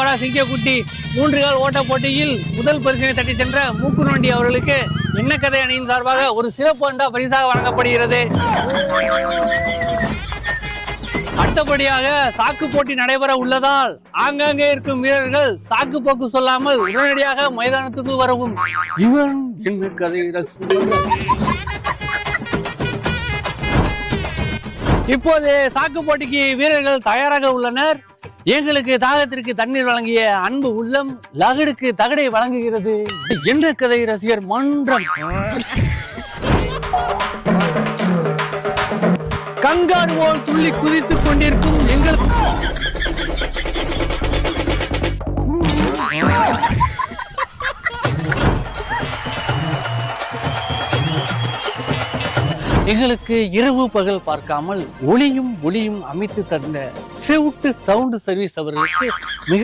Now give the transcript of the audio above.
வாடா சிங்கக்குட்டி 3 கால் ஓட்ட போட்டியில் முதல் பரிசினை தட்டி சென்ற மூக்கு நோண்டி அவர்களுக்கு என்ன கதை அணியின் சார்பாக ஒரு சிறப்பு அண்டா பரிசாக வழங்கப்படுகிறது. அடுத்தபடியாக சாக்கு போட்டி நடைபெற உள்ளதால் ஆங்காங்கே இருக்கும் வீரர்கள் சாக்கு போக்கு சொல்லாமல் உடனடியாக மைதானத்துக்கு வரவும். இவன் என்ன கதை. இப்போது சாக்கு போட்டிக்கு வீரர்கள் தயாராக உள்ளனர். எங்களுக்கு தாகத்திற்கு தண்ணீர் வழங்கிய அன்பு உள்ளம் லகடுக்கு தகடை வழங்குகிறது. என்ன கதை ரசிகர் மன்றம். கங்காரு போல் துள்ளி குதித்துக் கொண்டிருக்கும் எங்களுக்கு இரவு பகல் பார்க்காமல் ஒளியும் அமைத்து தந்த செவுட்டு சவுண்ட் சர்வீஸ் அவர்களுக்கு மிக